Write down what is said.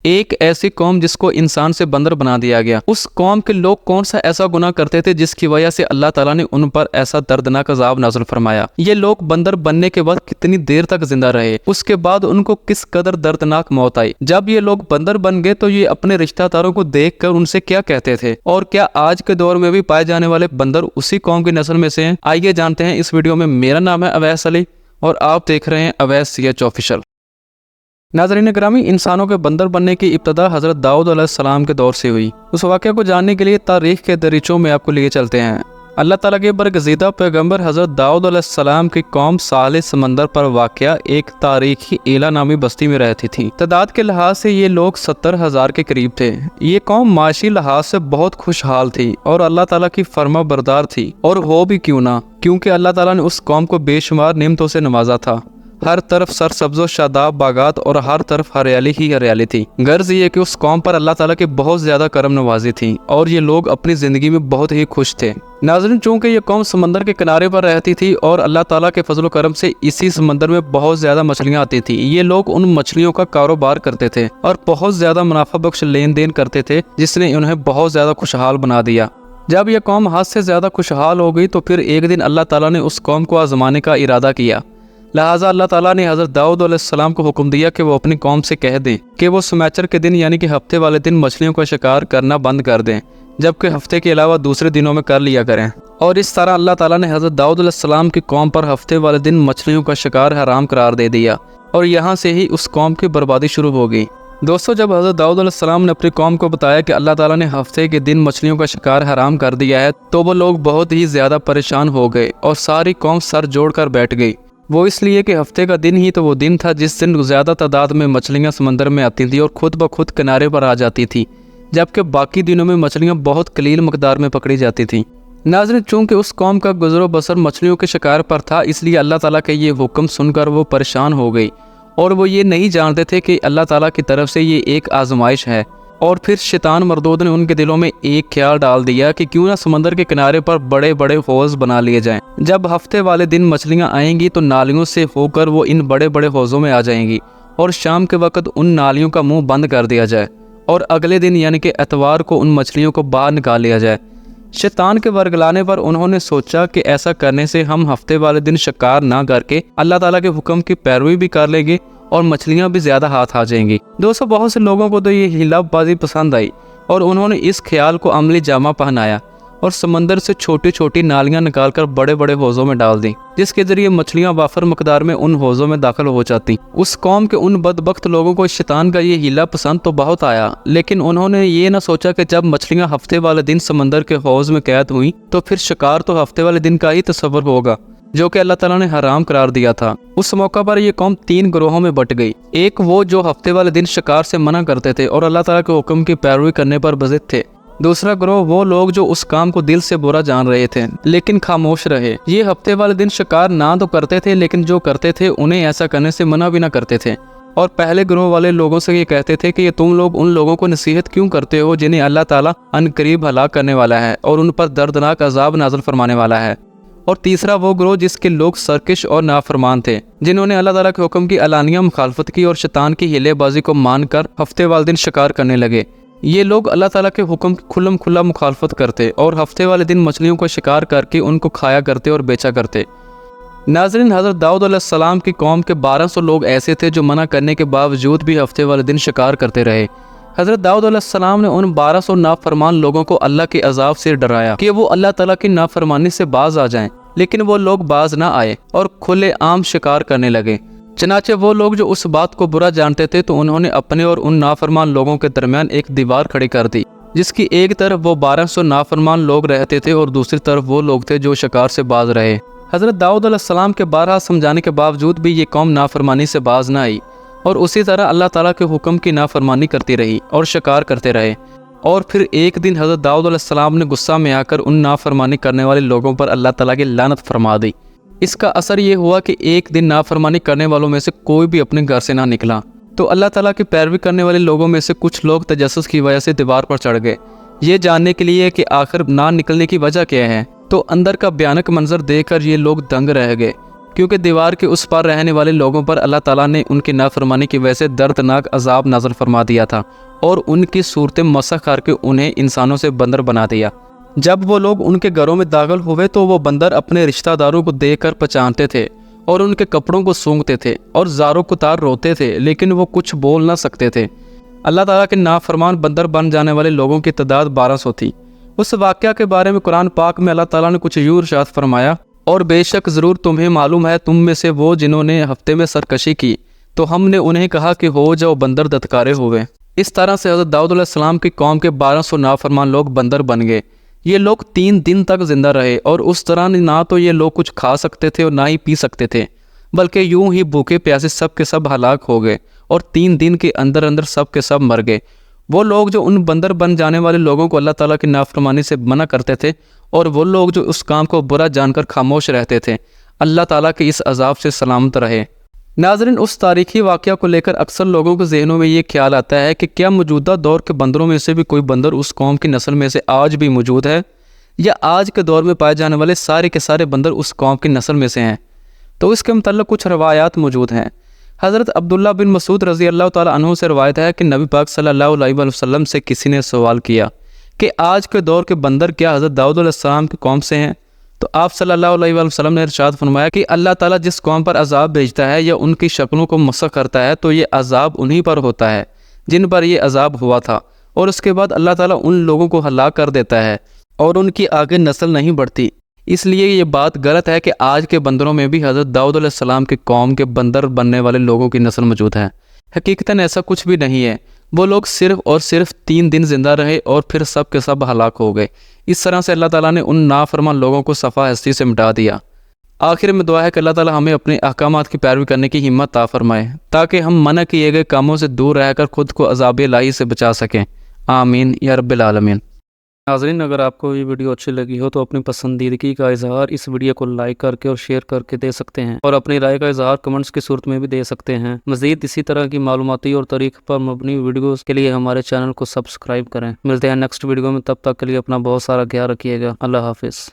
ایک ایسی قوم جس کو انسان سے بندر بنا دیا گیا، اس قوم کے لوگ کون سا ایسا گناہ کرتے تھے جس کی وجہ سے اللہ تعالیٰ نے ان پر ایسا دردناک عذاب نازل فرمایا؟ یہ لوگ بندر بننے کے بعد کتنی دیر تک زندہ رہے، اس کے بعد ان کو کس قدر دردناک موت آئی؟ جب یہ لوگ بندر بن گئے تو یہ اپنے رشتہ داروں کو دیکھ کر ان سے کیا کہتے تھے؟ اور کیا آج کے دور میں بھی پائے جانے والے بندر اسی قوم کی نسل میں سے ہیں؟ آئیے جانتے ہیں اس ویڈیو میں۔ میرا نام ہے اویس علی اور آپ دیکھ رہے ہیں اویس سی ایچ آفیشل۔ ناظرین گرامی، انسانوں کے بندر بننے کی ابتدا حضرت داؤد علیہ السلام کے دور سے ہوئی۔ اس واقعہ کو جاننے کے لیے تاریخ کے دریچوں میں آپ کو لیے چلتے ہیں۔ اللہ تعالیٰ کے برگزیدہ پیغمبر حضرت داؤد علیہ السلام کی قوم ساحل سمندر پر واقع ایک تاریخی ایلا نامی بستی میں رہتی تھی۔ تعداد کے لحاظ سے یہ لوگ 70,000 کے قریب تھے۔ یہ قوم معاشی لحاظ سے بہت خوشحال تھی اور اللہ تعالیٰ کی فرما بردار تھی، اور ہو بھی کیوں نہ، کیونکہ اللہ تعالیٰ نے اس قوم کو بے شمار نعمتوں سے نوازا تھا۔ ہر طرف سرسبز و شاداب باغات اور ہر طرف ہریالی ہی ہریالی تھی۔ غرض یہ کہ اس قوم پر اللہ تعالیٰ کی بہت زیادہ کرم نوازی تھی اور یہ لوگ اپنی زندگی میں بہت ہی خوش تھے۔ ناظرین، چونکہ یہ قوم سمندر کے کنارے پر رہتی تھی اور اللہ تعالیٰ کے فضل و کرم سے اسی سمندر میں بہت زیادہ مچھلیاں آتی تھی، یہ لوگ ان مچھلیوں کا کاروبار کرتے تھے اور بہت زیادہ منافع بخش لین دین کرتے تھے، جس نے انہیں بہت زیادہ خوشحال بنا دیا۔ جب یہ قوم حد سے زیادہ خوشحال ہو گئی تو پھر ایک دن اللہ تعالیٰ نے اس قوم کو آزمانے کا ارادہ کیا۔ لہٰذا اللہ تعالیٰ نے حضرت داؤد علیہ السلام کو حکم دیا کہ وہ اپنی قوم سے کہہ دیں کہ وہ سمیچر کے دن یعنی کہ ہفتے والے دن مچھلیوں کا شکار کرنا بند کر دیں، جبکہ ہفتے کے علاوہ دوسرے دنوں میں کر لیا کریں۔ اور اس طرح اللہ تعالیٰ نے حضرت داؤد علیہ السلام کی قوم پر ہفتے والے دن مچھلیوں کا شکار حرام قرار دے دیا، اور یہاں سے ہی اس قوم کی بربادی شروع ہو گئی۔ دوستو، جب حضرت داؤد علیہ السلام نے اپنی قوم کو بتایا کہ اللہ تعالیٰ نے ہفتے کے دن مچھلیوں کا شکار حرام کر دیا ہے تو وہ لوگ بہت ہی زیادہ پریشان ہو گئے اور ساری قوم سر جوڑ کر بیٹھ گئی۔ وہ اس لیے کہ ہفتے کا دن ہی تو وہ دن تھا جس دن زیادہ تعداد میں مچھلیاں سمندر میں آتی تھیں اور خود بخود کنارے پر آ جاتی تھی، جبکہ باقی دنوں میں مچھلیاں بہت قلیل مقدار میں پکڑی جاتی تھیں۔ ناظرین، چونکہ اس قوم کا گزر و بسر مچھلیوں کے شکار پر تھا، اس لیے اللہ تعالیٰ کا یہ حکم سن کر وہ پریشان ہو گئی، اور وہ یہ نہیں جانتے تھے کہ اللہ تعالیٰ کی طرف سے یہ ایک آزمائش ہے۔ اور پھر شیطان مردود نے ان کے دلوں میں ایک خیال ڈال دیا کہ کیوں نہ سمندر کے کنارے پر بڑے بڑے حوض بنا لیے جائیں۔ جب ہفتے والے دن مچھلیاں آئیں گی تو نالیوں سے ہو کر وہ ان بڑے بڑے حوضوں میں آ جائیں گی، اور شام کے وقت ان نالیوں کا منہ بند کر دیا جائے، اور اگلے دن یعنی کہ اتوار کو ان مچھلیوں کو باہر نکال لیا جائے۔ شیطان کے ورگلانے پر انہوں نے سوچا کہ ایسا کرنے سے ہم ہفتے والے دن شکار نہ کر کے اللہ تعالیٰ کے حکم کی پیروی بھی کر لیں گے اور مچھلیاں بھی زیادہ ہاتھ آ جائیں گی۔ دوستو، بہت سے لوگوں کو تو یہ ہیلا بازی پسند آئی اور انہوں نے اس خیال کو عملی جامہ پہنایا اور سمندر سے چھوٹی چھوٹی نالیاں نکال کر بڑے بڑے حوضوں میں ڈال دیں، جس کے ذریعے مچھلیاں وافر مقدار میں ان حوضوں میں داخل ہو جاتی۔ اس قوم کے ان بدبخت لوگوں کو شیطان کا یہ ہیلا پسند تو بہت آیا، لیکن انہوں نے یہ نہ سوچا کہ جب مچھلیاں ہفتے والے دن سمندر کے حوض میں قید ہوئیں تو پھر شکار تو ہفتے والے دن کا ہی تصور ہوگا جو کہ اللہ تعالیٰ نے حرام قرار دیا تھا۔ اس موقع پر یہ قوم 3 گروہوں میں بٹ گئی۔ ایک وہ جو ہفتے والے دن شکار سے منع کرتے تھے اور اللہ تعالیٰ کے حکم کی پیروی کرنے پر بضد تھے۔ دوسرا گروہ وہ لوگ جو اس کام کو دل سے برا جان رہے تھے لیکن خاموش رہے۔ یہ ہفتے والے دن شکار نہ تو کرتے تھے لیکن جو کرتے تھے انہیں ایسا کرنے سے منع بھی نہ کرتے تھے، اور پہلے گروہ والے لوگوں سے یہ کہتے تھے کہ یہ تم لوگ ان لوگوں کو نصیحت کیوں کرتے ہو جنہیں اللہ تعالیٰ عنقریب ہلاک کرنے والا ہے اور ان پر دردناک عذاب نازل فرمانے والا ہے۔ اور تیسرا وہ گروہ جس کے لوگ سرکش اور نافرمان تھے، جنہوں نے اللہ تعالیٰ کے حکم کی علانیہ مخالفت کی اور شیطان کی ہیلے بازی کو مان کر ہفتے والے دن شکار کرنے لگے۔ یہ لوگ اللہ تعالیٰ کے حکم کی کھلم کھلا مخالفت کرتے اور ہفتے والے دن مچھلیوں کو شکار کر کے ان کو کھایا کرتے اور بیچا کرتے۔ ناظرین، حضرت داؤد علیہ السلام کی قوم کے 1200 لوگ ایسے تھے جو منع کرنے کے باوجود بھی ہفتے والے دن شکار کرتے رہے۔ حضرت داؤد علیہ السلام نے ان 1200 نافرمان لوگوں کو اللہ کے عذاب سے ڈرایا کہ وہ اللہ تعالیٰ کی نافرمانی سے باز آ جائیں، لیکن وہ لوگ باز نہ آئے اور کھلے عام شکار کرنے لگے۔ چنانچہ وہ لوگ جو اس بات کو برا جانتے تھے تو انہوں نے اپنے اور ان نافرمان لوگوں کے درمیان ایک دیوار کھڑی کر دی، جس کی ایک طرف وہ 1200 نافرمان لوگ رہتے تھے اور دوسری طرف وہ لوگ تھے جو شکار سے باز رہے۔ حضرت داؤد علیہ السلام کے بارہا سمجھانے کے باوجود بھی یہ قوم نافرمانی سے باز نہ آئی اور اسی طرح اللہ تعالیٰ کے حکم کی نافرمانی کرتی رہی اور شکار کرتے رہے۔ اور پھر ایک دن حضرت داؤد علیہ السلام نے غصہ میں آ کر ان نافرمانی کرنے والے لوگوں پر اللہ تعالیٰ کی لعنت فرما دی۔ اس کا اثر یہ ہوا کہ ایک دن نافرمانی کرنے والوں میں سے کوئی بھی اپنے گھر سے نہ نکلا، تو اللہ تعالیٰ کی پیروی کرنے والے لوگوں میں سے کچھ لوگ تجسس کی وجہ سے دیوار پر چڑھ گئے، یہ جاننے کے لیے کہ آخر نہ نکلنے کی وجہ کیا ہے۔ تو اندر کا بھیانک منظر دیکھ کر یہ لوگ دنگ رہ گئے، کیونکہ دیوار کے اس پار رہنے والے لوگوں پر اللہ تعالیٰ نے ان کی نافرمانی کی وجہ سے دردناک عذاب نازل فرما دیا تھا اور ان کی صورتیں مسخ کر کے انہیں انسانوں سے بندر بنا دیا۔ جب وہ لوگ ان کے گھروں میں داخل ہوئے تو وہ بندر اپنے رشتہ داروں کو دیکھ کر پہچانتے تھے اور ان کے کپڑوں کو سونگتے تھے اور زاروں کو تار روتے تھے، لیکن وہ کچھ بول نہ سکتے تھے۔ اللہ تعالیٰ کے نافرمان بندر بن جانے والے لوگوں کی تعداد 1200 تھی۔ اس واقعہ کے بارے میں قرآن پاک میں اللہ تعالیٰ نے کچھ یوں ارشاد فرمایا، اور بے شک ضرور تمہیں معلوم ہے تم میں سے وہ جنہوں نے ہفتے میں سرکشی کی تو ہم نے انہیں کہا کہ ہو جاؤ بندر دتکارے ہوئے۔ اس طرح سے حضرت داؤد علیہ السلام کی قوم کے 1200 نافرمان لوگ بندر بن گئے۔ یہ لوگ 3 دن تک زندہ رہے اور اس طرح نہ تو یہ لوگ کچھ کھا سکتے تھے اور نہ ہی پی سکتے تھے، بلکہ یوں ہی بھوکے پیاسے سب کے سب ہلاک ہو گئے اور 3 دن کے اندر اندر سب کے سب مر گئے۔ وہ لوگ جو ان بندر بن جانے والے لوگوں کو اللہ تعالیٰ کی نافرمانی سے منع کرتے تھے اور وہ لوگ جو اس کام کو برا جان کر خاموش رہتے تھے، اللہ تعالیٰ کے اس عذاب سے سلامت رہے۔ ناظرین، اس تاریخی واقعہ کو لے کر اکثر لوگوں کے ذہنوں میں یہ خیال آتا ہے کہ کیا موجودہ دور کے بندروں میں سے بھی کوئی بندر اس قوم کی نسل میں سے آج بھی موجود ہے، یا آج کے دور میں پائے جانے والے سارے کے سارے بندر اس قوم کی نسل میں سے ہیں؟ تو اس کے متعلق کچھ روایات موجود ہیں۔ حضرت عبداللہ بن مسعود رضی اللہ تعالیٰ عنہ سے روایت ہے کہ نبی پاک صلی اللہ علیہ وسلم سے کسی نے سوال کیا کہ آج کے دور کے بندر کیا حضرت داؤد علیہ السلام کی قوم سے ہیں؟ تو آپ صلی اللہ علیہ وسلم نے ارشاد فرمایا کہ اللہ تعالیٰ جس قوم پر عذاب بھیجتا ہے یا ان کی شکلوں کو مسخ کرتا ہے تو یہ عذاب انہی پر ہوتا ہے جن پر یہ عذاب ہوا تھا، اور اس کے بعد اللہ تعالیٰ ان لوگوں کو ہلاک کر دیتا ہے اور ان کی آگے نسل نہیں بڑھتی۔ اس لیے یہ بات غلط ہے کہ آج کے بندروں میں بھی حضرت داؤد علیہ السلام کی قوم کے بندر بننے والے لوگوں کی نسل موجود ہے۔ حقیقتاً ایسا کچھ بھی نہیں ہے۔ وہ لوگ صرف اور صرف 3 دن زندہ رہے اور پھر سب کے سب ہلاک ہو گئے۔ اس طرح سے اللہ تعالیٰ نے ان نافرمان لوگوں کو صفحہ ہستی سے مٹا دیا۔ آخر میں دعا ہے کہ اللہ تعالیٰ ہمیں اپنے احکامات کی پیروی کرنے کی ہمت عطا فرمائے تاکہ ہم منع کیے گئے کاموں سے دور رہ کر خود کو عذاب الہی سے بچا سکیں۔ آمین یا رب العالمین۔ ناظرین، اگر آپ کو یہ ویڈیو اچھی لگی ہو تو اپنی پسندیدگی کا اظہار اس ویڈیو کو لائک کر کے اور شیئر کر کے دے سکتے ہیں، اور اپنی رائے کا اظہار کمنٹس کی صورت میں بھی دے سکتے ہیں۔ مزید اسی طرح کی معلوماتی اور تاریخ پر مبنی ویڈیوز کے لیے ہمارے چینل کو سبسکرائب کریں۔ ملتے ہیں نیکسٹ ویڈیو میں، تب تک کے لیے اپنا بہت سارا خیال رکھیے گا۔ اللہ حافظ۔